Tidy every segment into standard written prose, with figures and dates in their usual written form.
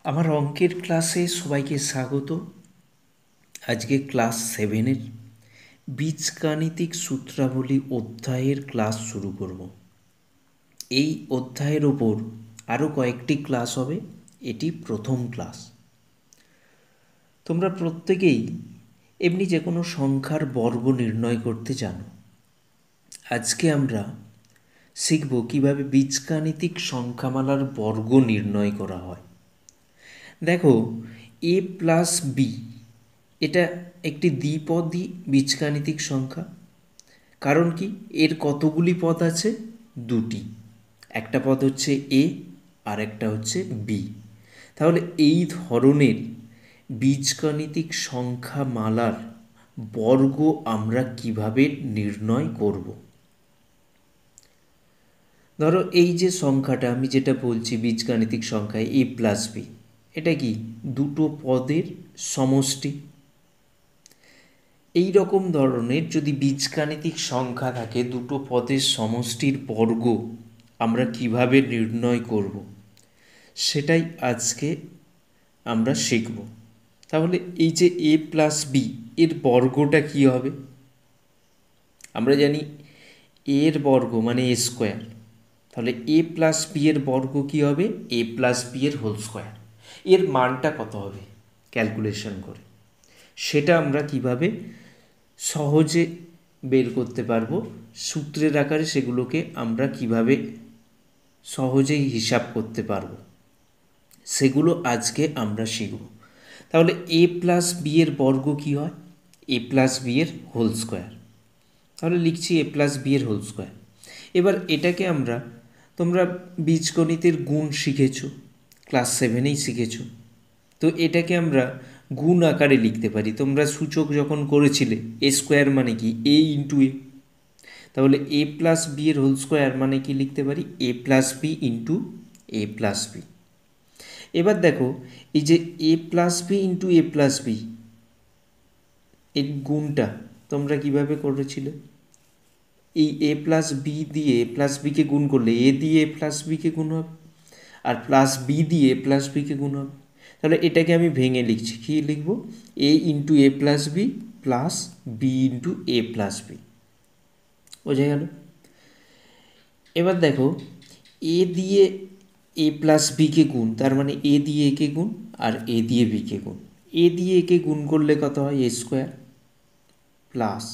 আমার অঙ্কের ক্লাসে সবাইকে স্বাগত। আজকে ক্লাস 7-এর বীজগাণিতিক সূত্রাবলী অধ্যায়ের ক্লাস শুরু করব। এই অধ্যায়ের ওপর আরও কয়েকটি ক্লাস হবে, এটি প্রথম ক্লাস। তোমরা প্রত্যেকেই এমনি যে কোনো সংখ্যার বর্গ নির্ণয় করতে জানো। আজকে আমরা শিখব কিভাবে বীজগাণিতিক সংখ্যামালার বর্গ নির্ণয় করা হয়। দেখো, এ প্লাস বি এটা একটি দ্বিপদী বীজগাণিতিক সংখ্যা। কারণ কি, এর কতগুলি পদ আছে? দুটি। একটা পদ হচ্ছে এ আর একটা হচ্ছে বি। তাহলে এই ধরনের বীজগাণিতিক সংখ্যামালার বর্গ আমরা কিভাবে নির্ণয় করব? ধরো, এই যে সংখ্যাটা আমি যেটা বলছি বীজগাণিতিক সংখ্যায় এ প্লাস বি, এটা কি দুটো পদের সমষ্টি। এই রকম ধরনের যদি বীজগাণিতিক সংখ্যা থাকে, দুটো পদের সমষ্টির বর্গ আমরা কিভাবে নির্ণয় করব, সেটাই আজকে আমরা শিখব। তাহলে এই যে এ প্লাস বি, এর বর্গটা কি হবে? আমরা জানি এর বর্গ মানে এ স্কোয়ার। তাহলে এ প্লাস বি এর বর্গ কি হবে? এ প্লাস বি এর হোল স্কোয়ার। এর মানটা কত হবে ক্যালকুলেশন করে সেটা আমরা কিভাবে সহজে বের করতে পারবো, সূত্রের আকারে সেগুলোকে আমরা কিভাবে সহজেই হিসাব করতে পারবো, সেগুলো আজকে আমরা শিখব। তাহলে এ প্লাস বি এর বর্গ কী হয়? এ প্লাস বি এর হোল স্কোয়ার। তাহলে লিখছি এ প্লাস বি এর হোল স্কোয়ার। এবার এটাকে আমরা, তোমরা বীজগণিতের গুণ শিখেছো, ক্লাস 7-এই শিখেছো। তো এটাকে আমরা গুণ আকারে লিখতে পারি। তোমরা সূচক যখন করেছিলে, এ স্কোয়ার মানে কি এ ইন্টু এ। তাহলে এ প্লাস বি এর হোল স্কোয়ার মানে কি লিখতে পারি? A plus B into A plus B. এবার দেখো, এই যে এ plus B into A plus B, এই গুণটা তোমরা কিভাবে করেছিলে? এই এ প্লাস বি দিয়ে এ প্লাস বিকে গুণ করলে এ দিয়ে এ প্লাস বিকে গুণ হবে, আর প্লাস বি দিয়ে এ প্লাস বিকে গুণ হবে। তাহলে এটাকে আমি ভেঙে লিখছি, কী লিখব? A into A plus B plus B into A plus B. বোঝা গেল? এবার দেখো, এ দিয়ে এ প্লাস বিকে গুণ, তার মানে এ দিয়ে একে গুণ আর এ দিয়ে বিকে গুণ। এ দিয়ে একে গুণ করলে কত হয়? এ স্কোয়ার প্লাস,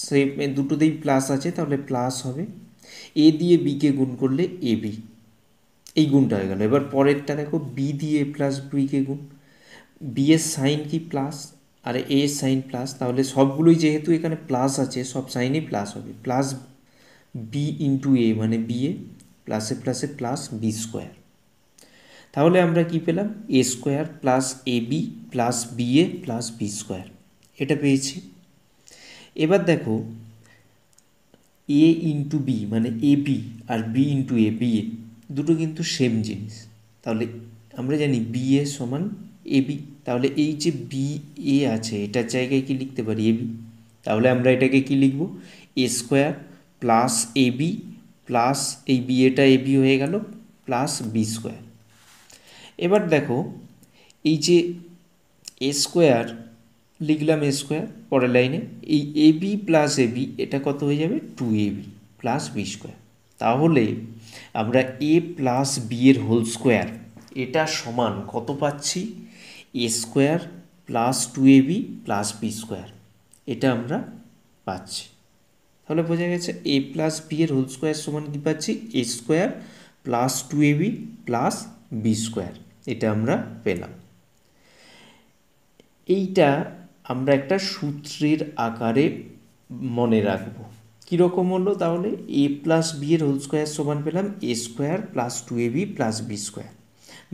সে দুটোতেই প্লাস আছে তাহলে প্লাস হবে। এ দিয়ে বিকে গুণ করলে এ বি, এই গুণটা হয়ে গেল। এবার পরেরটা দেখো, বি দিয়ে এ প্লাস বিকে গুণ। বি এর সাইন কি? প্লাস, আর এ এর সাইন প্লাস। তাহলে সবগুলোই যেহেতু এখানে প্লাস আছে, সব সাইনই প্লাস হবে। প্লাস বি ইন্টু এ মানে বি এ, প্লাসে প্লাসে প্লাস বি স্কোয়ার। তাহলে আমরা কি পেলাম? A square plus A B plus B A plus B square, এটা পেয়েছি। এবার দেখো, এ ইন্টু বি মানে A B R B into A B এ, দুটো কিন্তু সেম জিনিস। তাহলে আমরা জানি বি এ সমান এ বি। তাহলে এই যে বি এ আছে, এটার জায়গায় কি লিখতে পারি? A B. তাহলে আমরা এটাকে কি লিখব? এ square plus A B plus এই বি এটা এ বি হয়ে গেল প্লাস বি স্কোয়ার। এবার দেখো, এই যে এ স্কোয়ার লিখলাম, এ স্কোয়ার, পরের লাইনে এই A B plus A B, এটা কত হয়ে যাবে? Two A B plus B square. তাহলে আমরা এ প্লাস বি এর হোল স্কোয়ার, এটা সমান কত পাচ্ছি? A square plus two A B plus B square, এটা আমরা পাচ্ছি। তাহলে বোঝা গেছে এ প্লাস বি এর হোল স্কোয়ার সমান কী পাচ্ছি? A square plus two A B plus B square, এটা আমরা পেলাম। এইটা আমরা একটা সূত্রের আকারে মনে রাখবো। কীরকম হলো? তাহলে এ প্লাস বি এর হোল স্কোয়ার সমান পেলাম A square plus two A B plus B square.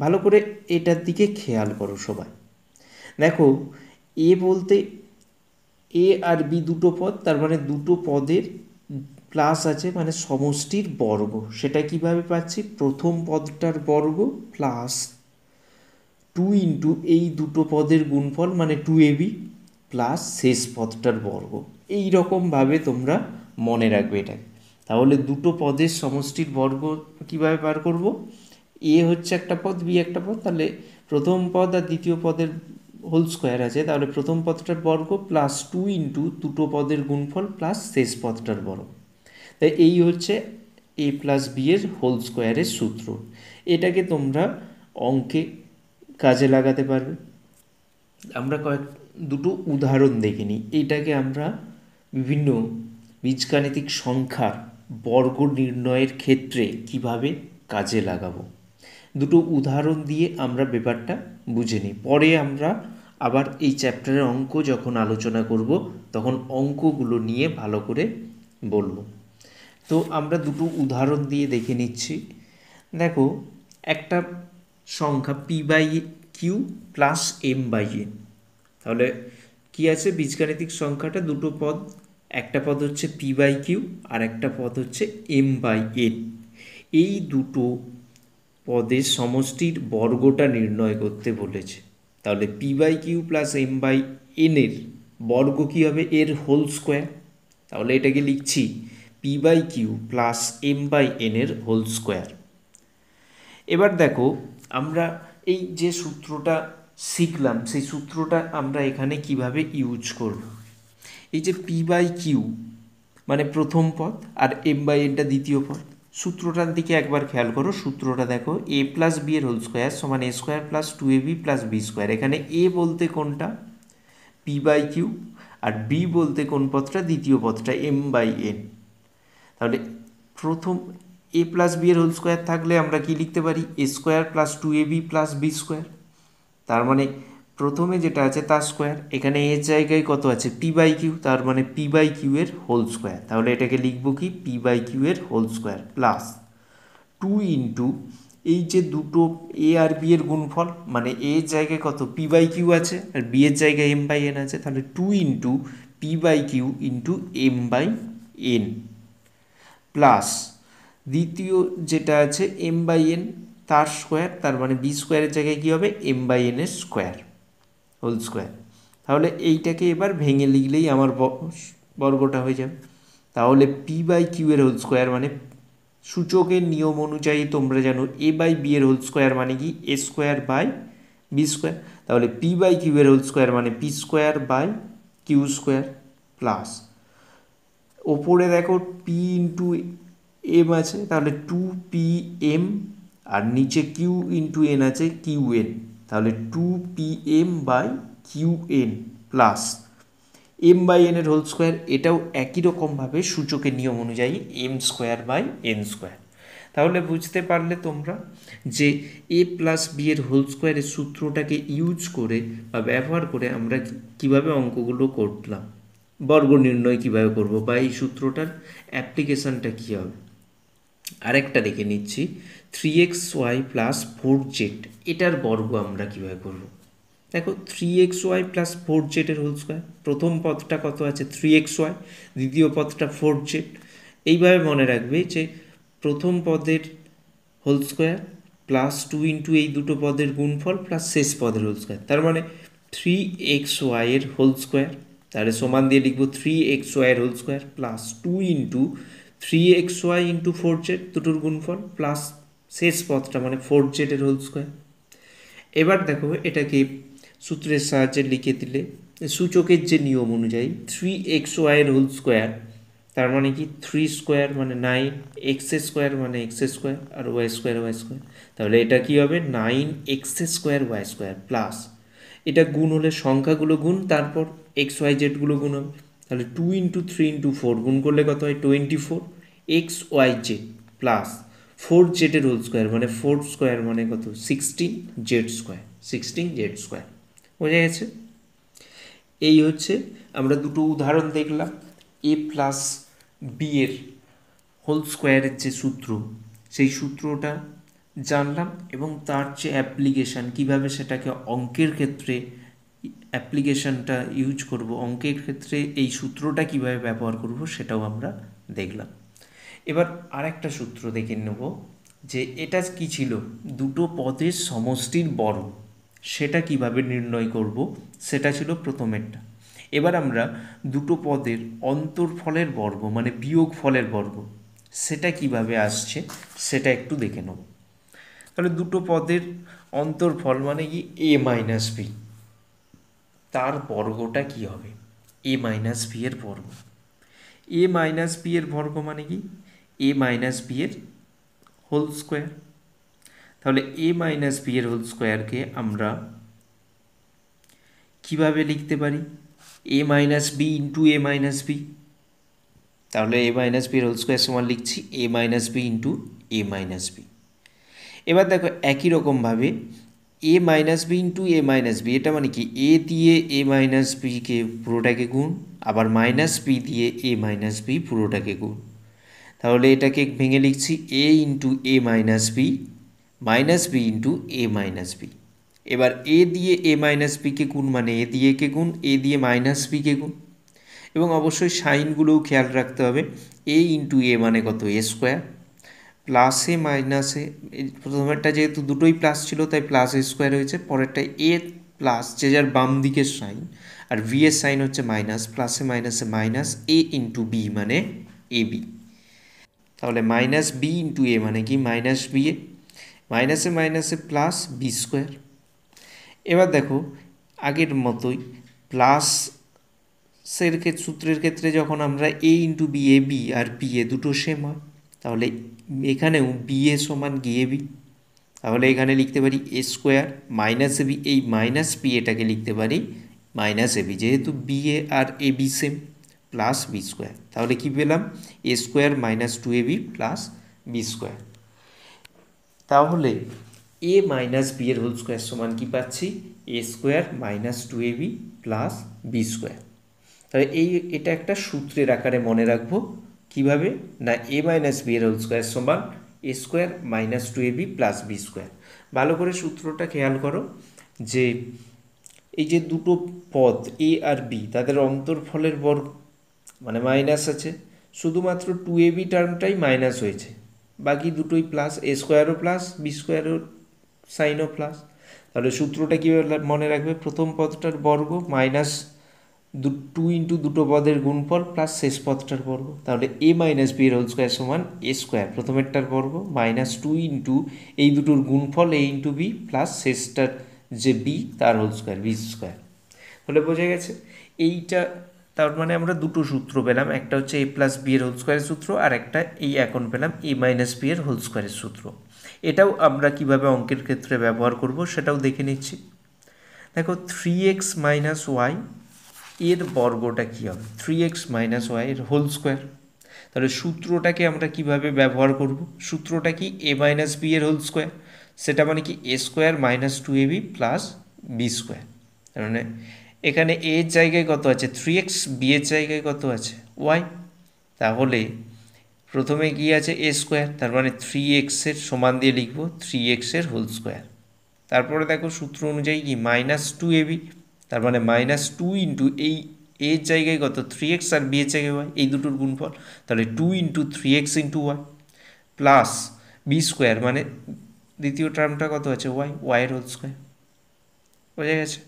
ভালো করে এটার দিকে খেয়াল করো সবাই। দেখো, এ বলতে এ আর বি দুটো পদ, তার মানে দুটো পদের প্লাস আছে মানে সমষ্টির বর্গ। সেটা কিভাবে পাচ্ছি? প্রথম পদটার বর্গ প্লাস টু ইন্টু এই দুটো পদের গুণফল মানে টু এ বি প্লাস শেষ পদটার বর্গ। এই রকমভাবে তোমরা মনে রাখবে এটাকে। তাহলে দুটো পদের সমষ্টির বর্গ কিভাবে বার করব? এ হচ্ছে একটা পদ, বি একটা পদ, তাহলে প্রথম পদ আর দ্বিতীয় পদের হোল স্কোয়ার আছে, তাহলে প্রথম পদটার বর্গ প্লাস 2 ইন্টু দুটো পদের গুণফল প্লাস শেষ পদটার বর্গ। তাই এই হচ্ছে এ প্লাস বি এর হোল স্কোয়ারের সূত্র। এটাকে তোমরা অঙ্কে কাজে লাগাতে পারবে। আমরা দুটো উদাহরণ দেখে নিই। এইটাকে আমরা বিভিন্ন বীজগাণিতিক সংখ্যার বর্গ নির্ণয়ের ক্ষেত্রে কিভাবে কাজে লাগাবো, দুটো উদাহরণ দিয়ে আমরা ব্যাপারটা বুঝে নিই। পরে আমরা আবার এই চ্যাপ্টারের অঙ্ক যখন আলোচনা করব তখন অঙ্কগুলো নিয়ে ভালো করে বলবো। তো আমরা দুটো উদাহরণ দিয়ে দেখে নিচ্ছি। দেখো, একটা সংখ্যা P by Q plus M by N. তাহলে কি আছে, বীজগাণিতিক সংখ্যাটা দুটো পদ, একটা পদ হচ্ছে পি বাই কিউ আর একটা পদ হচ্ছে এম বাই এন। এই দুটো পদের সমষ্টির বর্গটা নির্ণয় করতে বলেছে। তাহলে p by Q plus M by এনের বর্গ কী হবে, এর হোল স্কোয়ার। তাহলে এটাকে লিখছি p by Q plus M by এনের হোল স্কোয়ার। এবার দেখো, আমরা এই যে সূত্রটা শিখলাম সেই সূত্রটা আমরা এখানে কিভাবে ইউজ করব। এই যে পি বাই কিউ মানে প্রথম পদ আর এম বাই এনটা দ্বিতীয় পদ, সূত্রটার দিকে একবার খেয়াল করো। সূত্রটা দেখো, এ প্লাস বি এর হোল স্কোয়ার সমান এ square plus 2ab plus B square. এখানে এ বলতে কোনটা, পি বাই কিউ, আর বি বলতে কোন পদটা, দ্বিতীয় পদটা এম বাই এন। তাহলে প্রথম এ প্লাস বি এর হোল স্কোয়ার থাকলে আমরা কি লিখতে পারি, A square plus 2ab plus B square. তার মানে প্রথমে যেটা আছে তার স্কোয়ার, এখানে এর জায়গায় কত আছে, পি বাই কিউ, তার মানে পি বাই কিউ এর হোল স্কোয়ার। তাহলে এটাকে লিখব কি, পি বাই কিউ এর হোল স্কোয়ার প্লাস 2 ইন্টু এই যে দুটো এ আর বি এর গুণফল, মানে এ এর জায়গায় কত, পি বাই কিউ আছে, আর বি এর জায়গায় এম বাই এন আছে। তাহলে 2 into p by q into m by n plus দ্বিতীয় যেটা আছে এম বাই এন তার স্কোয়ার, তার মানে বি স্কোয়ারের জায়গায় কী হবে, এম বাই এন এর স্কোয়ার হোল স্কোয়ার। তাহলে এইটাকে এবার ভেঙে লিখলেই আমার বর্গটা হয়ে যাবে। তাহলে পি বাই কিউ এর হোল স্কোয়ার মানে সূচকের নিয়ম অনুযায়ী তোমরা জানো এ বাই বি এর হোল স্কোয়ার মানে কি, a square by b square. তাহলে পি বাই কিউ এর হোল স্কোয়ার মানে p square by q square plus ওপরে দেখো পি ইন্টু এম আছে, তাহলে 2pm, আর নিচে কিউ ইন্টু এন আছে কিউ এন, তাহলে 2pm by q n plus M by এনের হোল স্কোয়ার। এটাও একই রকমভাবে সূচকের নিয়ম অনুযায়ী m square by n square. তাহলে বুঝতে পারলে তোমরা যে এ প্লাস বি এর হোল স্কোয়ারের সূত্রটাকে ইউজ করে বা ব্যবহার করে আমরা কিভাবে অঙ্কগুলো করলাম, বর্গ নির্ণয় কীভাবে করব, বা এই সূত্রটার অ্যাপ্লিকেশানটা কী হবে। আরেকটা দেখে নিচ্ছি, 3xy প্লাস 4z, এটার বর্গ আমরা কীভাবে করব। দেখো 3xy প্লাস 4z এর হোল স্কোয়ার, প্রথম পদটা কত আছে 3xy, দ্বিতীয় পদটা 4z। এইভাবে মনে রাখবে যে প্রথম পদের হোল স্কোয়ার প্লাস 2 ইন্টু এই দুটো পদের গুণফল প্লাস শেষ পদের হোল স্কোয়ার, তার মানে 3xy এর হোল স্কোয়ার। তাহলে সমান দিয়ে লিখবো 3xy এর whole square plus 2 into 3xy into 4z দুটোর গুণফল প্লাস শেষ পদটা মানে 4z এর হোল স্কোয়ার। এবার দেখো এটাকে সূত্রের সাহায্যে লিখে দিলে সূচকের যে নিয়ম অনুযায়ী 3xy এর হোল স্কোয়ার, তার মানে কি 3 স্কোয়ার মানে 9, এক্স স্কোয়ার মানে এক্স স্কোয়ার, আর ওয়াই স্কোয়ার ওয়াই স্কোয়ার। তাহলে এটা কি হবে 9x square Y square plus এটা গুণ হলে সংখ্যাগুলো গুণ, তারপর এক্স ওয়াই জেডগুলো গুণ হবে। তাহলে 2 ইন্টু 3 ইন্টু 4 গুণ করলে কত হয় 24 x Y Z plus 4z এর হোল স্কোয়ার মানে 4 স্কোয়ার মানে কত 16z স্কোয়ার, 16z স্কোয়ার। বোঝা গেছে? এই হচ্ছে আমরা দুটো উদাহরণ দেখলাম, এ প্লাস বি এর হোল স্কোয়ারের যে সূত্র সেই সূত্রটা জানলাম, এবং তার যে অ্যাপ্লিকেশান কীভাবে সেটাকে অঙ্কের ক্ষেত্রে অ্যাপ্লিকেশানটা ইউজ করব, অঙ্কের ক্ষেত্রে এই সূত্রটা কিভাবে ব্যবহার করব সেটাও আমরা দেখলাম। এবার আরেকটা সূত্র দেখে নেব যে এটা কি ছিল, দুটো পদের সমষ্টির বর্গ, সেটা কিভাবে নির্ণয় করব সেটা ছিল প্রথমেরটা। এবার আমরা দুটো পদের অন্তর্ফলের বর্গ মানে বিয়োগ ফলের বর্গ সেটা কিভাবে আসছে সেটা একটু দেখে নেব। তাহলে দুটো পদের অন্তর্ফল মানে কি এ মাইনাস বি, তার বর্গটা কি হবে? এ মাইনাস বি এর বর্গ। এ মাইনাস বি এর বর্গ মানে কি? এ মাইনাস বি এর হোল স্কোয়ার। তাহলে এ মাইনাস বি এর হোল স্কোয়ারকে আমরা কিভাবে লিখতে পারি? A minus B into A minus B. তাহলে এ মাইনাস বি এর হোল স্কোয়ার সমান লিখছি এ minus B into A minus B. এবার দেখো একই রকমভাবে এ minus B into A minus B, এটা মানে কি এ দিয়ে এ মাইনাস বিকে পুরোটাকে গুণ, আবার মাইনাস বি দিয়ে এ মাইনাস বি পুরোটাকে গুণ। তাহলে এটাকে ভেঙে লিখছি A into A minus B minus B into A minus B. এবার এ দিয়ে এ মাইনাস বিকে গুণ মানে এ দিয়ে কে গুণ, এ দিয়ে মাইনাস বিকে গুণ। এবং অবশ্যই সাইনগুলোও খেয়াল রাখতে হবে। এ ইন্টু এ মানে কত? এ স্কোয়ার, প্লাসে মাইনাসে প্রথমেরটা যেহেতু দুটোই প্লাস ছিল তাই প্লাস এ স্কোয়ার হয়েছে, পরেরটা এ প্লাস যে যার বাম দিকের সাইন, আর ভি এর সাইন হচ্ছে মাইনাস, প্লাসে মাইনাসে মাইনাস এ ইন্টু বি মানে এ বি। তাহলে মাইনাস বি ইন্টু এ মানে কি মাইনাস বি এ, মাইনাসে মাইনাসে প্লাস বি স্কোয়ার। এবার দেখো আগের মতোই প্লাস সূত্রের ক্ষেত্রে যখন আমরা এ into B A B R B A দুটো সেম হয়, তাহলে এখানেও বি এ সমান গিয়ে বি। তাহলে এখানে লিখতে পারি A square minus A B, এই মাইনাস বি এটাকে লিখতে পারি মাইনাস এ বি, যেহেতু বি এ আর A B same, plus B square. তাহলে কি পেলাম? A square minus two A B plus B square. তাহলে এ মাইনাস বি এর হোল স্কোয়ার সমান কি পাচ্ছি? A square minus two A B plus B square. তাহলে এটা একটা সূত্রের আকারে মনে রাখবো। কিভাবে না, এ মাইনাস বি এর হোল স্কোয়ার সমান এ square minus two A B plus B square. ভালো করে সূত্রটা খেয়াল করো যে এই যে দুটো পদ এ আর বি তাদের অন্তর্ফলের বর্গ মানে মাইনাস আছে, শুধুমাত্র টু এ বি টার্মটাই মাইনাস হয়েছে, বাকি দুটোই প্লাস, এ স্কোয়ারও প্লাস বি স্কোয়ারও সাইনও প্লাস। তাহলে সূত্রটা কীভাবে মনে রাখবে? প্রথম পদটার বর্গ মাইনাস টু ইন্টু দুটো পদের গুণফল প্লাস শেষ পদটার বর্গ। তাহলে এ মাইনাস বি এর হোল স্কোয়ার সমান এ স্কোয়ার প্রথমেরটার বর্গ মাইনাস টু ইন্টু এই দুটোর গুণফল এ ইন্টু বি প্লাস শেষটার যে বি তার হোল স্কোয়ার বি স্কোয়ার। তাহলে বোঝা গেছে এইটা। তার মানে আমরা দুটো সূত্র পেলাম, একটা হচ্ছে এ প্লাস বি এর হোল স্কোয়ারের সূত্র, আর একটা এই এখন পেলাম এ মাইনাস বি এর হোল স্কোয়ারের সূত্র। এটাও আমরা কিভাবে অঙ্কের ক্ষেত্রে ব্যবহার করব সেটাও দেখে নিচ্ছি। দেখো থ্রি এক্স মাইনাস ওয়াই এর বর্গটা কী হবে? থ্রি এক্স মাইনাস ওয়াই এর হোল স্কোয়ার। তাহলে সূত্রটাকে আমরা কিভাবে ব্যবহার করব? সূত্রটা কি? এ মাইনাস বি এর হোল স্কোয়ার, সেটা মানে কি a square minus two A B plus B square. তার মানে এখানে এ এর জায়গায় কত আছে? থ্রি এক্স, বি এর জায়গায় কত আছে? ওয়াই। তাহলে প্রথমে কি আছে? এ স্কোয়ার, তার মানে থ্রি এক্সের সমান দিয়ে লিখব থ্রি এক্সের হোল স্কোয়ার। তারপরে দেখো সূত্র অনুযায়ী কি মাইনাস টু এ বি, তার মানে মাইনাস টু ইন্টু এই এর জায়গায় কত? থ্রি এক্স, আর বি এর জায়গায় ওয়াই, এই দুটোর গুণফল, তাহলে two into three x into y plus B square মানে দ্বিতীয় টার্মটা কত আছে? ওয়াই, ওয়াইয়ের হোল স্কোয়ার। বোঝা গেছে?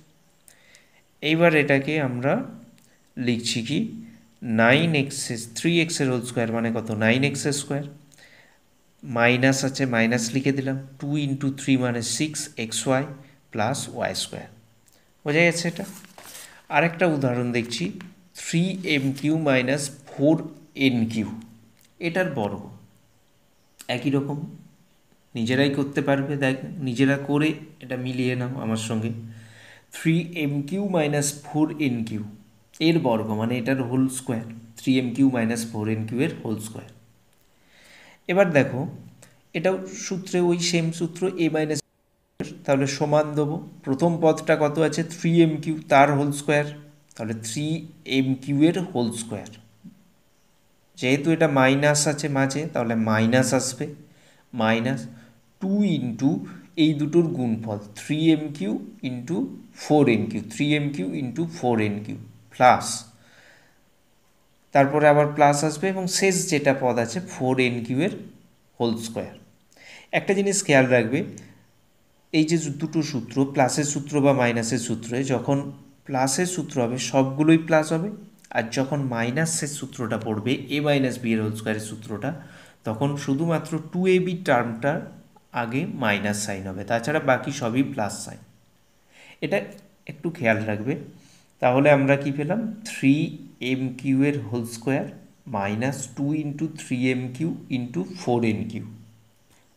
এইবার এটাকে আমরা লিখছি কি নাইন এক্সের থ্রি এক্সের হোল স্কোয়ার মানে কত? নাইন এক্সের স্কোয়ার, মাইনাস আছে মাইনাস লিখে দিলাম, টু ইন্টু থ্রি মানে six x y plus y square. বোঝা গেছে এটা? আরেকটা উদাহরণ দেখছি, three m q minus four n q, এটার বর্গ একই রকম নিজেরাই করতে পারবে। দেখ নিজেরা করে এটা মিলিয়ে নাও আমার সঙ্গে। Three m q minus four n q এর বর্গ মানে এটার whole square, three m q minus four n q এর হোল স্কোয়ার। এবার দেখো এটাও সূত্রে ওই সেম সূত্র এ মাইনাস, তাহলে সমান দেবো প্রথম পদটা কত আছে? থ্রি এম কিউ তার হোল স্কোয়ার, তাহলে থ্রি এম কিউ এর হোল স্কোয়ার, যেহেতু এটা মাইনাস আছে মাঝে তাহলে মাইনাস আসবে, মাইনাস টু ইন্টু এই দুটোর গুণফল three m q into four n q, three m q into four n q plus, তারপরে আবার প্লাস আসবে এবং শেষ যেটা পদ আছে ফোর এন কিউ এর হোল স্কোয়ার। একটা জিনিস খেয়াল রাখবে, এই যে দুটো সূত্র প্লাসের সূত্র বা মাইনাসের সূত্রে যখন প্লাসের সূত্র হবে সবগুলোই প্লাস হবে, আর যখন মাইনাসের সূত্রটা পড়বে এ মাইনাস বি এর হোল স্কোয়ারের সূত্রটা, তখন শুধুমাত্র টু এ বি টার্মটা আগে মাইনাস সাইন হবে, তাছাড়া বাকি সবই প্লাস সাইন। এটা একটু খেয়াল রাখবে। তাহলে আমরা কি পেলাম, 3m³ এর whole square minus 2 into 3m³ into 4n³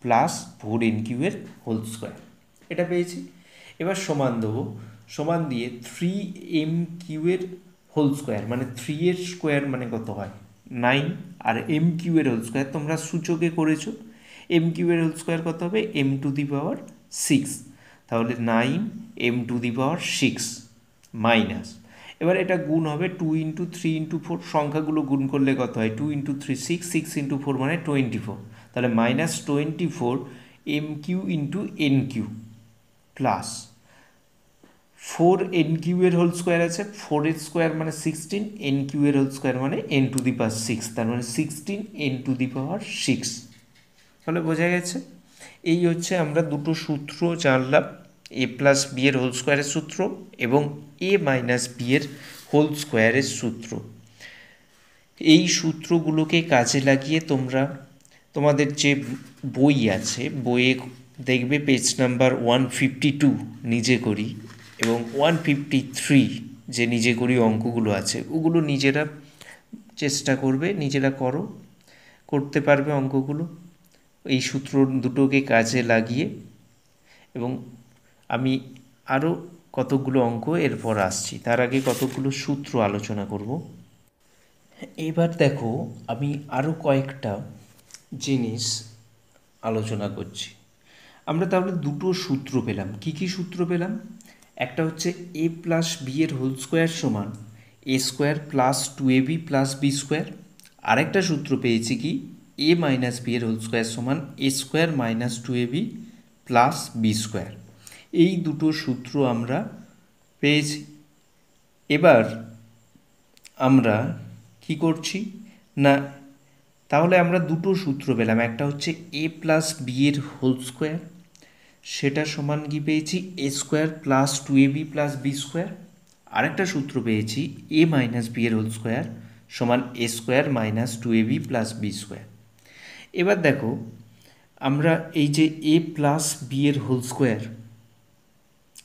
plus 4n³ এর হোল স্কোয়ার, এটা পেয়েছি। এবার সমান দেবো, সমান দিয়ে 3m³ এর হোল স্কোয়ার মানে 3 এর স্কোয়ার মানে কত হয় 9, আর m³ এর হোল স্কোয়ার তোমরা সূচকে করেছো, m³ এর হোল স্কোয়ার কত হবে m⁶, তাহলে 9m⁶ মাইনাস, এবার এটা গুণ হবে 2 ইন্টু 3 ইন্টু 4, সংখ্যাগুলো গুণ করলে কত হয় 2 ইন্টু 3 6, 6 ইন্টু 4 মানে 24, তাহলে minus 24m³ into n³ plus 4n³ এর হোল স্কোয়ার আছে, 4 এর স্কোয়ার মানে 16, n³ এর হোল স্কোয়ার মানে n⁶, তার মানে 16n⁶। তাহলে বোঝা গেছে। এই হচ্ছে আমরা দুটো সূত্র জানলাম, a প্লাস বি এর হোল স্কোয়ারের সূত্র এবং a মাইনাস বি এর হোল স্কোয়ারের সূত্র। এই সূত্রগুলোকে কাজে লাগিয়ে তোমরা তোমাদের যে বই আছে, বইয়ে দেখবে পেজ নাম্বার 152 নিজে করি এবং 153 যে নিজে করি অঙ্কগুলো আছে, ওগুলো নিজেরা চেষ্টা করবে, নিজেরা করতে পারবে অঙ্কগুলো এই সূত্র দুটোকে কাজে লাগিয়ে। এবং আমি আরও কতগুলো অঙ্ক এরপর আসছি, তার আগে কতগুলো সূত্র আলোচনা করব। এবার দেখো, আমি আরও কয়েকটা জিনিস আলোচনা করছি। আমরা তাহলে দুটো সূত্র পেলাম। কি কি সূত্র পেলাম? একটা হচ্ছে a প্লাস বি এর হোল স্কোয়ার সমান a square plus 2ab plus B square. আরেকটা সূত্র পেয়েছি কি a মাইনাস বি এর হোল স্কোয়ার সমান a square minus 2ab plus B square. এই দুটো সূত্র আমরা পেয়েছি। এবার আমরা কি করছি না, তাহলে আমরা দুটো সূত্র পেলাম, একটা হচ্ছে a প্লাস বি এর হোল স্কোয়ার, সেটা সমান কি পেয়েছি a square plus 2ab plus B square. আরেকটা সূত্র পেয়েছি a মাইনাস বি এর হোল স্কোয়ার সমান a square minus 2ab plus B square. এবার দেখো, আমরা এই যে a প্লাস বি এর হোল স্কোয়ার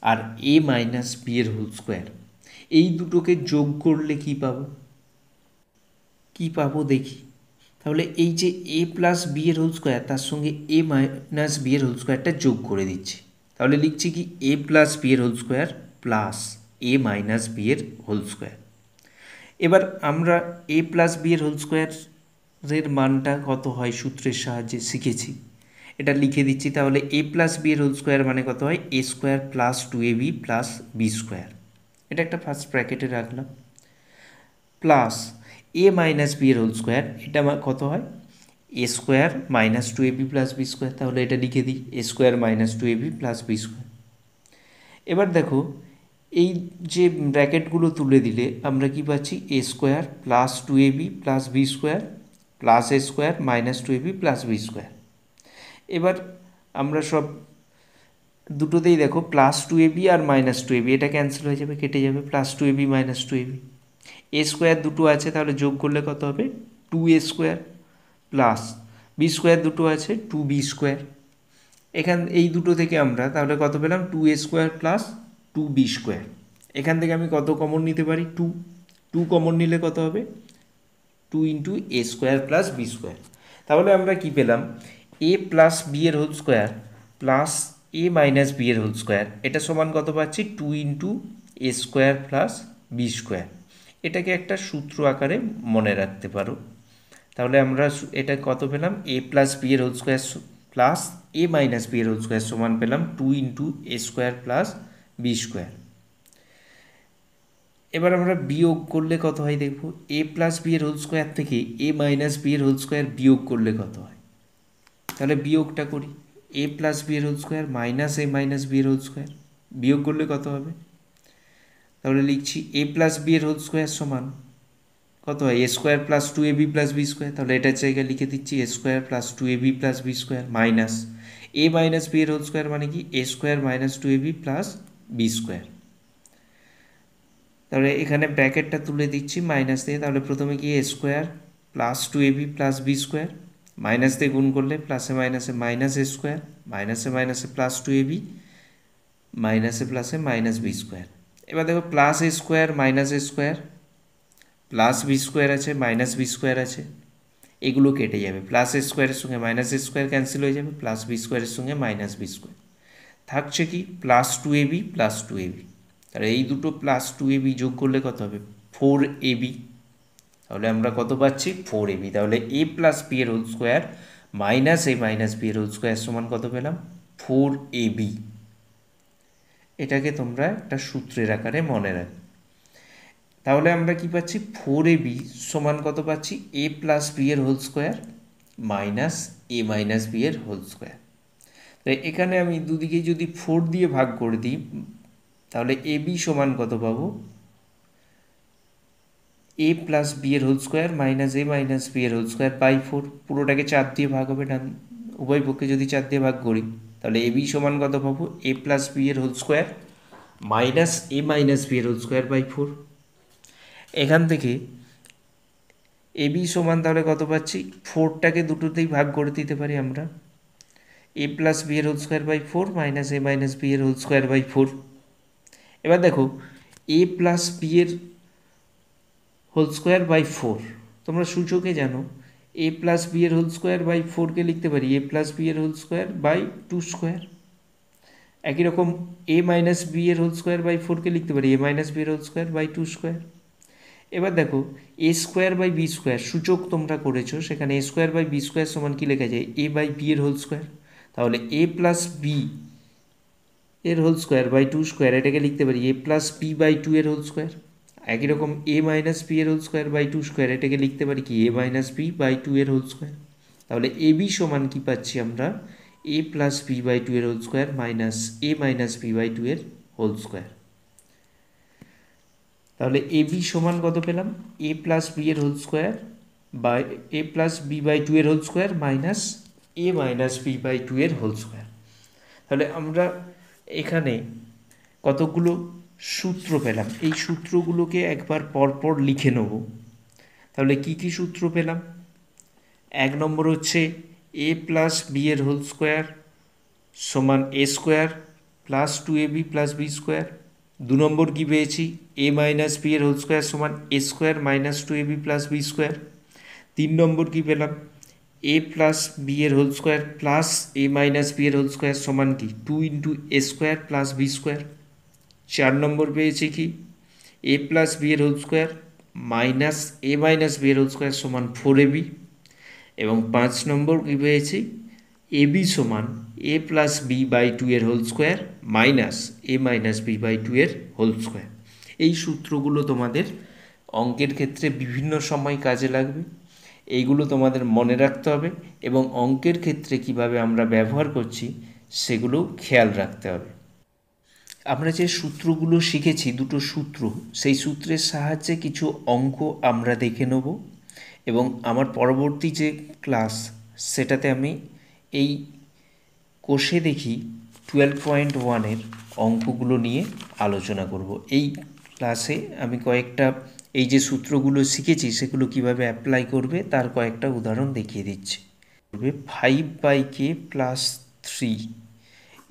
আর a মাইনাস বি এর হোল স্কোয়ার, এই দুটোকে যোগ করলে কি পাবো দেখি। তাহলে এই যে a প্লাস বি এর হোল স্কোয়ার তার সঙ্গে a মাইনাস বি এর হোল স্কোয়ারটা যোগ করে দিচ্ছি, তাহলে লিখছি কি a প্লাস বি এর whole square plus a minus B এর হোল স্কোয়ার। এবার আমরা a প্লাস বি এর হোল স্কোয়ারের মানটা কত হয় সূত্রের সাহায্যে শিখেছি, এটা লিখে দিচ্ছি। তাহলে a প্লাস বি এর হোল স্কোয়ার মানে কত হয় a square plus 2ab plus B square, এটা একটা ফার্স্ট ব্র্যাকেটে রাখলাম, প্লাস a মাইনাস বি এর হোল স্কোয়ার, এটা কত হয় a square minus 2ab plus B square, তাহলে এটা লিখে দিই a square minus 2ab plus B square. এবার দেখো, এই যে ব্র্যাকেটগুলো তুলে দিলে আমরা কি পাচ্ছি a square plus 2ab plus B square plus a square minus 2ab plus B square. এবার আমরা সব দুটোতেই দেখো প্লাস 2ab আর মাইনাস 2ab, এটা ক্যান্সেল হয়ে যাবে, কেটে যাবে, plus 2ab minus 2ab। a square দুটো আছে, তাহলে যোগ করলে কত হবে 2a square plus B square দুটো আছে 2b স্কোয়ার। এই দুটো থেকে আমরা তাহলে কত পেলাম 2a square plus 2b square. এখান থেকে আমি কত কমন নিতে পারি 2 কমন নিলে কত হবে 2 into a square plus B square. তাহলে আমরা কি পেলাম a প্লাস বি এর whole square plus a minus B এর হোল স্কোয়ার, এটা সমান কত পাচ্ছি 2 into a square plus B square. এটাকে একটা সূত্র আকারে মনে রাখতে পারো। তাহলে আমরা এটা কত পেলাম a প্লাস বি এর whole square plus a minus B এর হোল স্কোয়ার সমান পেলাম 2 into a square plus B square. এবার আমরা বিয়োগ করলে কত হয় দেখব, a প্লাস বি এর হোল স্কোয়ার থেকে a মাইনাস বি এর হোল স্কোয়ার বিয়োগ করলে কত হয়, তাহলে বিয়োগটা করি a প্লাস বি এর whole square minus a minus B এর হোল স্কোয়ার, বিয়োগ করলে কত হবে, তাহলে লিখছি a প্লাস বি এর হোল স্কোয়ার সমান কত হয় a square plus 2ab plus B square, তাহলে এটার জায়গায় লিখে দিচ্ছি a square plus 2ab plus B square minus a minus B এর হোল স্কোয়ার মানে কি a square minus 2ab plus B square. তাহলে এখানে ব্র্যাকেটটা তুলে দিচ্ছি মাইনাস দিয়ে, তাহলে প্রথমে কি a square plus 2ab plus B square, minus দিয়ে গুণ করলে প্লাসে মাইনাসে মাইনাস এ স্কোয়ার, মাইনাসে মাইনাসে প্লাস টু এ বি, মাইনাসে প্লাসে মাইনাস বি স্কোয়ার। এবার দেখো plus a square minus a square, plus B square আছে মাইনাস বি স্কোয়ার আছে, এগুলো কেটে যাবে। প্লাস এ স্কোয়ারের সঙ্গে মাইনাস এ স্কোয়ার ক্যান্সেল হয়ে যাবে, প্লাস বি স্কোয়ারের সঙ্গে মাইনাস বি স্কোয়ার থাকছে কি plus two A B plus two A B. তাহলে এই দুটো প্লাস টু এ বি যোগ করলে কত হবে ফোর এ বি। তাহলে আমরা কত পাচ্ছি ফোর এ বি। তাহলে এ প্লাস বি এর হোল স্কোয়ার মাইনাস এ মাইনাস বি এর হোল স্কোয়ার সমান কত পেলাম ফোর এ বি। এটাকে তোমরা একটা সূত্রের আকারে মনে রাখবে। তাহলে আমরা কি পাচ্ছি ফোর এ বি সমান কত পাচ্ছি এ প্লাস বি এর হোল স্কোয়ার মাইনাস এ মাইনাস বি এর হোল স্কোয়ার। তাই এখানে আমি দুদিকে যদি ফোর দিয়ে ভাগ করে দিই তাহলে এ বি সমান কত পাবো এ প্লাস বি এর হোল স্কোয়ার মাইনাস এ মাইনাস বি এর হোল স্কোয়ার বাই ফোর। পুরোটাকে চার দিয়ে ভাগ হবে, ডান উভয় পক্ষে যদি চার দিয়ে ভাগ করি তাহলে এ বি সমান কত পাবো এ প্লাস বি এর হোল স্কোয়ার মাইনাস এ মাইনাস বি এর হোল স্কোয়ার বাই ফোর। এখান থেকে এ বি সমান তাহলে কত পাচ্ছি ফোরটাকে দুটোতেই ভাগ করে দিতে পারি আমরা, এ প্লাস বি এর whole square by four minus A minus B এর হোল স্কোয়ার বাই ফোর। এবার দেখো এ প্লাস বি এর হোল স্কোয়ার বাই ফোর তোমরা সূচকে জানো এ প্লাস বি এর হোল স্কোয়ার বাই ফোরকে লিখতে পারি এ প্লাস বি এর whole square by two square. একই রকম এ মাইনাস বি এর হোল স্কোয়ার বাই ফোরকে লিখতে পারি এ মাইনাস বি এর whole square by two square. এবার দেখো a square by b square সূচক তোমরা করেছো, সেখানে a square by b square সমান কি লেখা যায় এ বাই বি এর হোল স্কোয়ার। তাহলে এ প্লাস বি এর whole square by two square এটাকে লিখতে পারি a plus B by two এর হোল স্কোয়ার। একই রকম এ মাইনাস বি এর whole square by two square এটাকে লিখতে পারি কি a minus B by two এর হোল স্কোয়ার। তাহলে এ বি সমান কি পাচ্ছি আমরা এ প্লাস বি বাই টু এর whole square minus A minus B by two এর হোল স্কোয়ার। তাহলে এ বি সমান কত পেলাম এ প্লাস বি এর whole square by A plus B by two এর whole square minus A minus B by two এর whole square. তাহলে আমরা এখানে কতগুলো সূত্র পেলাম, এই সূত্রগুলোকে একবার পরপর লিখে নেব। তাহলে কি কি সূত্র পেলাম, এক নম্বর হচ্ছে এ প্লাস বি এর হোল স্কোয়ার সমান এ square plus two A B plus B square. দু নম্বর কী পেয়েছি এ মাইনাস বি এর হোল স্কোয়ার সমান এ square minus two A B plus B square. তিন নম্বর কী পেলাম এ প্লাস বি এর হোল স্কোয়ার প্লাস এ মাইনাস বি এর হোল স্কোয়ার সমান কি টু ইন্টু এ স্কোয়ার প্লাস বি স্কোয়ার। চার নম্বর পেয়েছি কি এ প্লাস বি এর হোল স্কোয়ার মাইনাস এ মাইনাস বি এর হোল স্কোয়ার সমান ফোর এ বি। এবং পাঁচ নম্বর কী পেয়েছি এ বি সমান a plus B by two এর whole square minus A minus B by two এর হোল স্কোয়ার। এই সূত্রগুলো তোমাদের অঙ্কের ক্ষেত্রে বিভিন্ন সময় কাজে লাগবে, এইগুলো তোমাদের মনে রাখতে হবে এবং অঙ্কের ক্ষেত্রে কিভাবে আমরা ব্যবহার করছি সেগুলো খেয়াল রাখতে হবে। আমরা যে সূত্রগুলো শিখেছি দুটো সূত্র, সেই সূত্রের সাহায্যে কিছু অঙ্ক আমরা দেখে নেব এবং আমার পরবর্তী যে ক্লাস সেটাতে আমি এই কোষে দেখি 12.1-এর অঙ্কগুলো নিয়ে আলোচনা করব। এই ক্লাসে আমি কয়েকটা এই যে সূত্রগুলো শিখেছি সেগুলো কিভাবে অ্যাপ্লাই করবে তার কয়েকটা উদাহরণ দেখিয়ে দিচ্ছি। Five by K plus three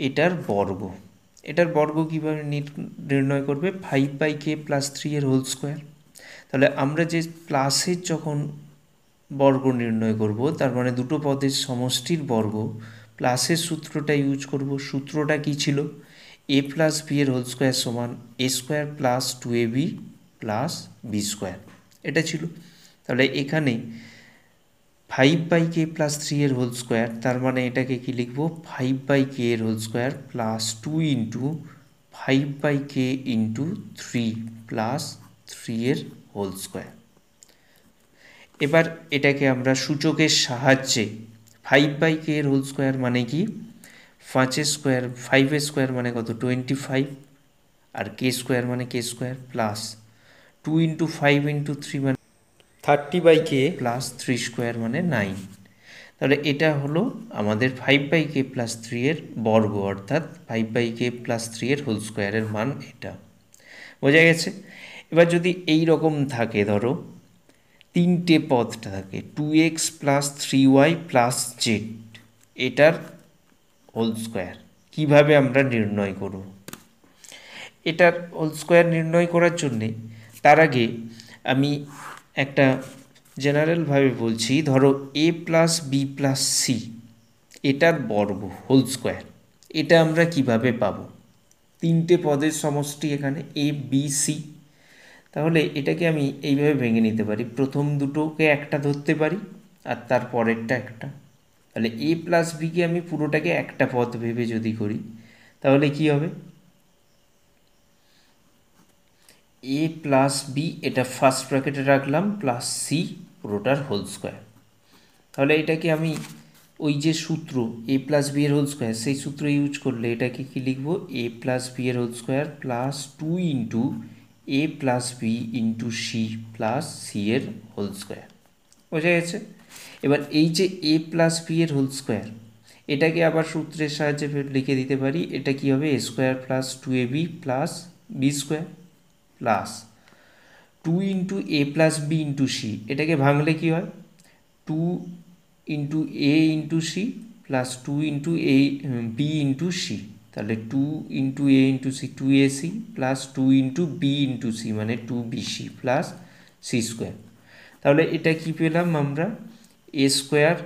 এটার বর্গ কীভাবে নির্ণয় করবে five by K plus three এর হোল স্কোয়ার। তাহলে আমরা যে প্লাসের যখন বর্গ নির্ণয় করব তার মানে দুটো পদের সমষ্টির বর্গ, প্লাসের সূত্রটা ইউজ করব। সূত্রটা কী ছিল এ প্লাস বি এর হোল স্কোয়ার সমান এ square plus two A B plus B square, এটা ছিল। তাহলে এখানে five by K plus three এর হোল স্কোয়ার তার মানে এটাকে কি লিখবো ফাইভ বাই কে এর whole square plus two into five by k into three plus three এর হোল স্কোয়ার। এবার এটাকে আমরা সূচকের সাহায্যে ফাইভ বাই কে এর হোল স্কোয়ার মানে কি পাঁচের স্কোয়ার ফাইভের স্কোয়ার মানে কত 25 আর কে স্কোয়ার মানে K square plus two into five into three মানে 30 by K plus three square মানে 9। তাহলে এটা হলো আমাদের five by K plus three এর বর্গ, অর্থাৎ five by K plus three এর হোল স্কোয়ারের মান এটা। বোঝা গেছে? এবার যদি এই রকম থাকে ধরো তিনটে পদ থাকে 2x plus 3y plus Z, এটার হোল স্কোয়ার কীভাবে আমরা নির্ণয় করব? এটার হোল স্কোয়ার নির্ণয় করার জন্যে তার আগে আমি একটা জেনারেলভাবে বলছি, ধরো a plus B plus c এটার বর্গ হোল স্কোয়ার, এটা আমরা কিভাবে পাবো? তিনটে পদের সমষ্টি এখানে এ বি সি, তাহলে এটাকে আমি এইভাবে ভেঙে নিতে পারি, প্রথম দুটোকে একটা ধরতে পারি আর তার পরেরটা একটা। তাহলে এ প্লাস বিকে আমি পুরোটাকে একটা পদ ভেবে যদি করি তাহলে কি হবে? এ প্লাস বি এটা ফার্স্ট ব্র্যাকেটে রাখলাম প্লাস সি পুরোটার হোল স্কোয়ার। তাহলে এটাকে আমি ওই যে সূত্র এ প্লাস বি এর হোল স্কোয়ার সেই সূত্র ইউজ করলে এটাকে কি লিখবো? এ প্লাস বি এর whole square plus 2 into A plus B into C plus C এর হোল স্কোয়ার। বোঝা গেছে? এবার এই যে এ প্লাস বি এর হোল স্কোয়ার এটাকে আবার সূত্রের সাহায্যে লিখে দিতে পারি, এটা কি হবে? A square plus 2ab plus B square plus 2 into A plus B into C, এটাকে ভাঙলে কি হয়? 2 into A into C plus 2 into A B into C, তাহলে 2 into A into C 2ac plus 2 into B into C মানে 2bc plus C square. তাহলে এটা কি পেলাম আমরা? A square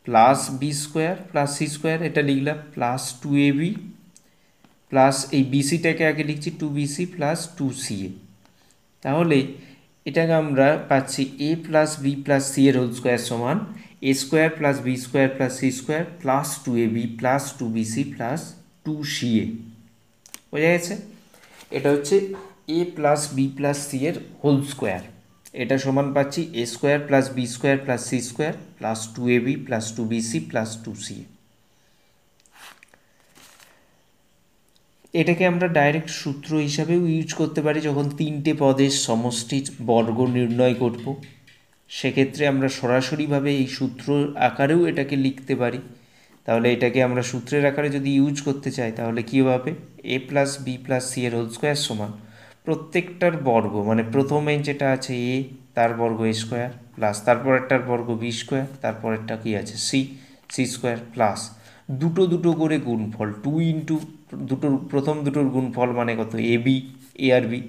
plus B square plus C square, এটা লিখলাম plus 2ab plus এই বিসিটাকে আগে লিখছি 2bc প্লাস 2ca। তাহলে এটাকে আমরা পাচ্ছি A plus B plus C এর হোল স্কোয়ার সমান এ square plus B square plus C square plus 2ab plus 2bc plus 2ca। বোঝা গেছে? এটা হচ্ছে A plus B plus C এর হোল স্কোয়ার, এটা সমান পাচ্ছি A square plus B square plus C square plus 2ab plus 2bc plus 2ca। এটাকে আমরা ডাইরেক্ট সূত্র হিসাবেও ইউজ করতে পারি যখন তিনটে পদের সমষ্টির বর্গ নির্ণয় করব, সেক্ষেত্রে আমরা সরাসরিভাবে এই সূত্র আকারেও এটাকে লিখতে পারি। তাহলে এটাকে আমরা সূত্রের আকারে যদি ইউজ করতে চাই তাহলে কী হবে? A plus B plus C এর হোল স্কোয়ার সমান প্রত্যেকটার বর্গ মানে প্রথমে যেটা আছে এ তার বর্গ এ স্কোয়ার প্লাস তারপরেরটার বর্গ বি স্কোয়ার, তারপরেরটা কী আছে সি সি স্কোয়ার প্লাস দুটো দুটো করে গুণফল 2 ইন্টু দুটোর প্রথম দুটোর গুণফল মানে কত? এ বি এ আর বি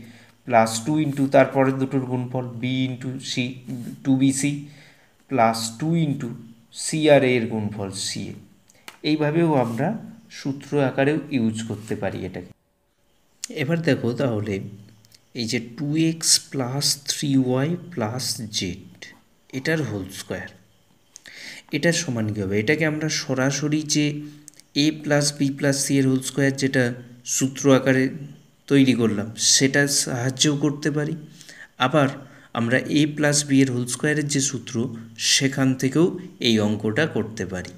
প্লাস 2 ইন্টু তারপরের দুটোর গুণফল B into C 2bc plus 2 into C আর এর গুণফল সি এ। এইভাবেও আমরা সূত্র আকারেও ইউজ করতে পারি এটাকে। এবার দেখো তাহলে এই যে 2x plus 3y plus Z এটার হোল স্কোয়ার, এটার সমান কী হবে? এটাকে আমরা সরাসরি যে এ প্লাস বি প্লাস সি এর হোল স্কোয়ার যেটা সূত্র আকারে তৈরি করলাম সেটার সাহায্যেও করতে পারি, আবার আমরা এ প্লাস বি এর হোল স্কোয়ারের যে সূত্র সেখান থেকেও এই অঙ্কটা করতে পারি।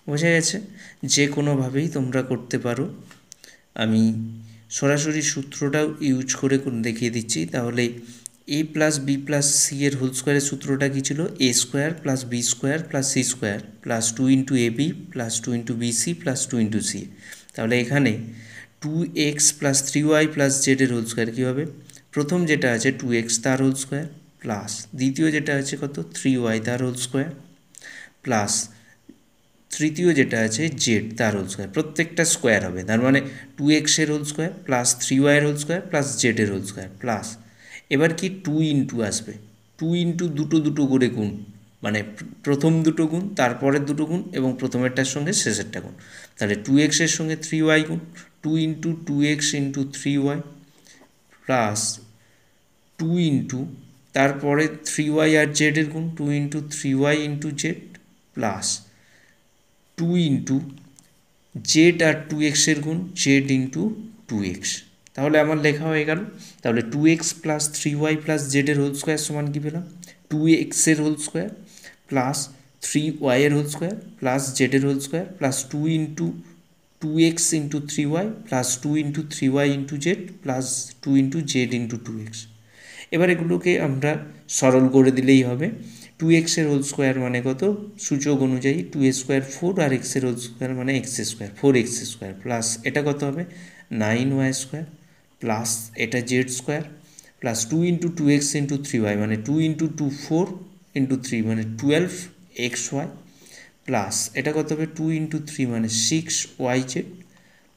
বোঝা গেছে? যে কোনোভাবেই তোমরা করতে পারো। আমি সরাসরি সূত্রটাও ইউজ করে দেখিয়ে দিচ্ছি। তাহলে এ প্লাস বি প্লাস সি এর হোল স্কোয়ারের সূত্রটা কী ছিল? A square plus B square plus C square plus 2 into A B plus 2 into B C plus 2 into C. তাহলে এখানে 2x প্লাস 3y প্লাস জেডের হোল স্কোয়ার কী হবে? প্রথম যেটা আছে 2x তার হোল স্কোয়ার প্লাস দ্বিতীয় যেটা আছে কত? 3y তার হোল স্কোয়ার প্লাস তৃতীয় যেটা আছে জেড তার হোল স্কোয়ার, প্রত্যেকটা স্কোয়ার হবে, তার মানে 2x এর হোল স্কোয়ার প্লাস 3y এর হোল স্কোয়ার প্লাস জেডের হোল স্কোয়ার প্লাস এবার কি 2 ইন্টু আসবে, 2 ইন্টু দুটো দুটো করে গুণ মানে প্রথম দুটো গুণ তারপরের দুটো গুণ এবং প্রথমেরটার সঙ্গে শেষেরটা গুণ। তাহলে 2x এর সঙ্গে 3y গুণ 2 into 2x into 3y plus 2 into তারপরে 3y আর জেডের গুণ 2 into 3y into Z plus 2 into Z আর 2x এর গুণ জেড ইন্টু 2x। তাহলে আমার লেখা হয়ে গেল। তাহলে 2x প্লাস 3y প্লাস জেডের হোল স্কোয়ার সমান কী পেলাম? 2x এর হোল স্কোয়ার প্লাস 3y এর হোল স্কোয়ার প্লাস জেডের whole square plus 2 into 2x into 3y plus 2 into 3y into Z plus 2 into Z into 2x। এবার এগুলোকে আমরা সরল করে দিলেই হবে। 2x এর হোল স্কোয়ার মানে কত? সূচক অনুযায়ী 2a স্কোয়ার 4 আর x এর হোল স্কোয়ার মানে x square 4x square plus এটা কত হবে? 9y স্কোয়ার প্লাস এটা Z square plus 2 × 2x × 3y মানে 2 × 2 4 × 3 মানে 12xy প্লাস এটা কত হবে 2 × 3 মানে 6yz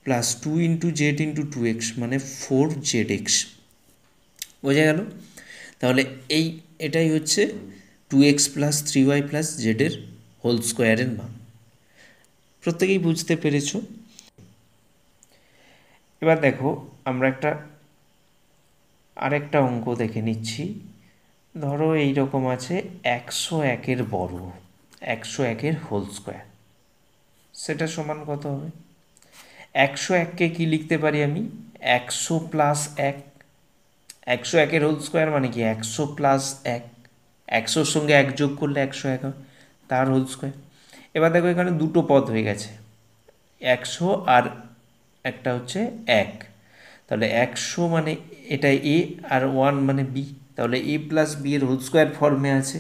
প্লাস 2 × z × 2x মানে 4zx। বোঝা গেল? তাহলে এটাই হচ্ছে 2x + 3y + z এর হোল স্কোয়ারের মান। প্রত্যেকেই বুঝতে পেরেছ। এবার দেখো আমরা আরেকটা অঙ্ক দেখে নিচ্ছি। ধরো এই রকম আছে 101-এর বর্গ, 101-এর হোল স্কোয়ার, সেটা সমান কত হবে? 101-কে কি লিখতে পারি আমি? 100 + 1। 101-এর হোল স্কোয়ার মানে কি 100 + 1, 100-র সঙ্গে 1 যোগ করলে 101 হয়, তার হোল স্কোয়ার। এবার দেখো এখানে দুটো পদ হয়ে গেছে, 100 আর একটা হচ্ছে 1। তাহলে 100 মানে এটা a আর 1 মানে b, তাহলে a + b এর হোল স্কোয়ার ফর্মে আছে।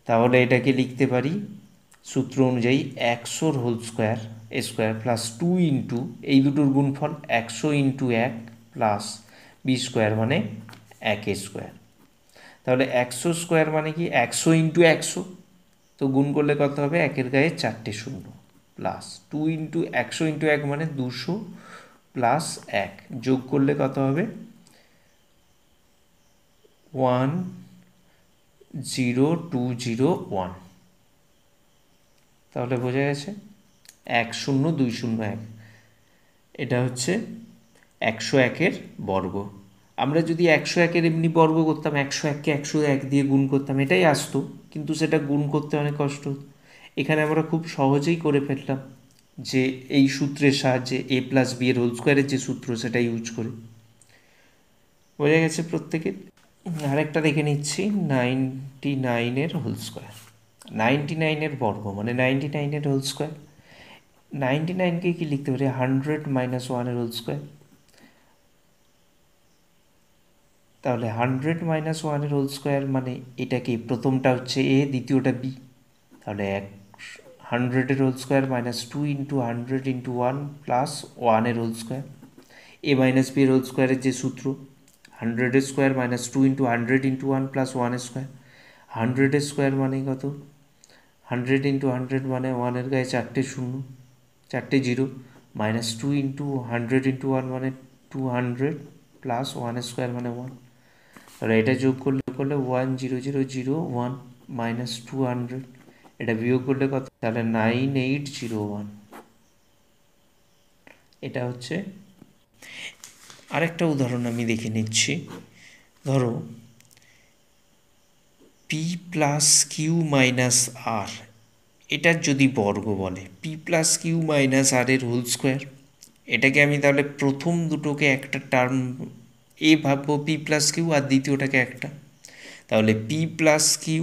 তাহলে এটাকে লিখতে পারি সূত্র অনুযায়ী 100-র হোল স্কোয়ার স্কোয়ার প্লাস 2 × এই দুটোর গুণফল 100 × 1 প্লাস b স্কোয়ার মানে 1 স্কোয়ার। তাহলে 100 স্কোয়ার মানে কি 100 × 100, তো গুণ করলে কত হবে? 1-এর গায়ে 4টে শূন্য প্লাস 2 × 100 × 1 মানে 200 প্লাস 1 যোগ করলে কত হবে? 10201। তাহলে বোঝা গেছে 10201 এটা হচ্ছে 101-এর বর্গ। আমরা যদি 101-এর এমনি বর্গ করতাম, 101-কে 101 দিয়ে গুণ করতাম, এটাই আসতো, কিন্তু সেটা গুণ করতে অনেক কষ্ট হতো। এখানে আমরা খুব সহজেই করে ফেললাম যে এই সূত্রের সাহায্যে a + b এর হোল স্কোয়ারের যে সূত্র সেটা ইউজ করে। বোঝা গেছে প্রত্যেকের? আরেকটা দেখে নিচ্ছি 99-এর হোল স্কোয়ার। 99-এর বর্গ মানে 99-এর হোল স্কোয়ার। 99-কে কি লিখতে পারি? 100 - 1-এর হোল স্কোয়ার। তাহলে 100 - 1-এর হোল স্কোয়ার মানে এটা কি? প্রথমটা হচ্ছে a, দ্বিতীয়টা b। তাহলে 100-এর হোল স্কোয়ার মাইনাস 2 × 100 × 1 প্লাস 1-এর হোল স্কোয়ার। a - b এর হোল স্কোয়ারের যে সূত্র 100-এর স্কোয়ার মাইনাস 2 × 100 × 1 প্লাস 1-এর স্কোয়ার। 100-এর স্কোয়ার মানে কত? 100 × 100 মানে 1-এর গায়ে 4টে শূন্য, 4টে জিরো, মাইনাস 2 × 100 × 1 মানে 200 প্লাস 1-এর স্কোয়ার মানে 1। তাহলে এটা যোগ করলে 10001 মাইনাস 200, এটা বিয়োগ করলে কত? তাহলে 9801। এটা হচ্ছে আরেকটা উদাহরণ আমি দেখে নিচ্ছি। ধরো p + q - r, এটার যদি বর্গ বলে p + q - r এর হোল স্কোয়ার, এটাকে আমি তাহলে প্রথম দুটোকে একটা টার্ম এ ভাববো p + q আর দ্বিতীয়টাকে একটা, তাহলে p + q -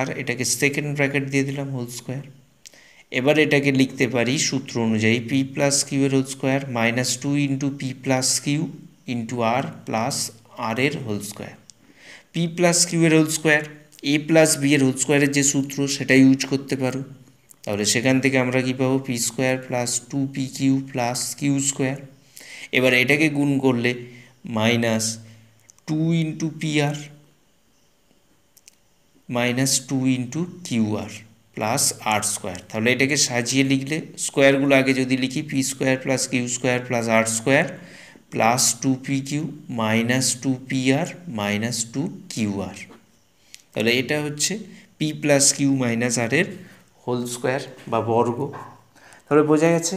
r এটাকে সেকেন্ড ব্র্যাকেট দিয়ে দিলাম হোল স্কোয়ার। এবার এটাকে লিখতে পারি সূত্র অনুযায়ী p + q এর whole square minus 2 × p + q × r plus r এর হোল স্কোয়ার। p + q এর হোল স্কোয়ার a + b এর হোল স্কোয়ারের যে সূত্র সেটা ইউজ করতে পারো। তাহলে সেখান থেকে আমরা কী পাবো? p² + 2pq + q square. এবার এটাকে গুণ করলে minus 2 × pr minus 2 × qr plus r square. তাহলে এটাকে সাজিয়ে লিখলে স্কোয়ারগুলো আগে যদি লিখি p² + q² plus r square plus 2pq minus 2pr minus 2qr, তাহলে এটা হচ্ছে p + q - r এর হোল স্কোয়ার বা বর্গ। তাহলে বোঝা গেছে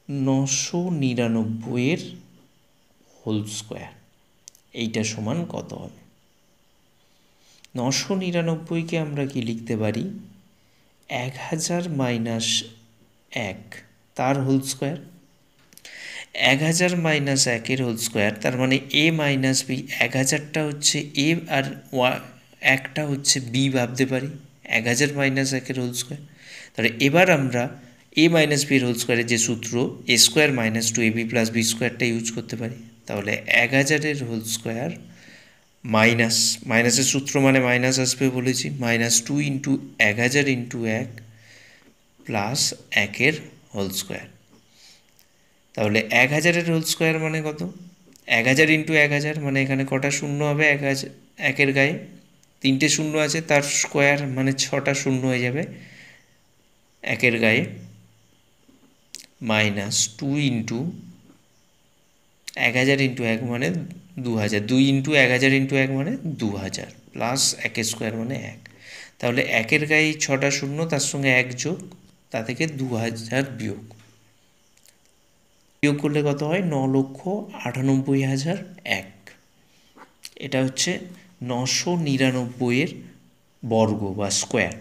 999-এর হোল স্কোয়ার এইটা সমান কত হবে? 999-কে আমরা কি লিখতে পারি? 1000 - 1 তার হোল স্কোয়ার। 1000 - 1-এর হোল স্কোয়ার তার মানে a - b, 1000টা হচ্ছে a আর 1টা হচ্ছে b ভাবতে পারি। 1000 - 1-এর হোল স্কোয়ার। তাহলে এবার আমরা a - b এর হোল স্কোয়ারের যে সূত্র a² - 2ab + b স্কোয়ারটা ইউজ করতে পারি। তাহলে 1000-এর হোল স্কোয়ার মাইনাসের সূত্র মানে মাইনাস আসবে বলেছি, মাইনাস 2 × 1000 × 1 প্লাস 1-এর হোল স্কোয়ার। তাহলে 1000-এর হোল স্কোয়ার মানে কত? 1000 ইন্টু 1000 মানে এখানে কটা শূন্য হবে? 1000, একের গায়ে 3টে শূন্য আছে, তার স্কোয়ার মানে 6টা শূন্য হয়ে যাবে একের গায়ে, মাইনাস 2 ইন্টু 1000 ইন্টু 1 মানে 2000, 2 ইন্টু 1000 ইন্টু 1 মানে 2000, প্লাস একের স্কোয়ার মানে 1। তাহলে একের গায়ে 6টা শূন্য, তার সঙ্গে 1 যোগ, তা থেকে 2000 বিয়োগ করলে কত হয়? 9,98,001। এটা হচ্ছে 999-এর বর্গ বা স্কোয়ার।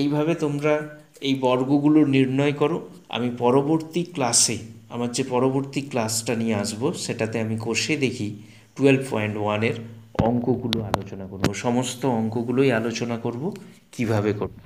এইভাবে তোমরা এই বর্গগুলো নির্ণয় করো। আমি পরবর্তী ক্লাসে, আমার যে পরবর্তী ক্লাসটা নিয়ে আসবো, সেটাতে আমি কষে দেখি 12.1-এর অঙ্কগুলো আলোচনা করব, সমস্ত অঙ্কগুলোই আলোচনা করব কিভাবে করতে।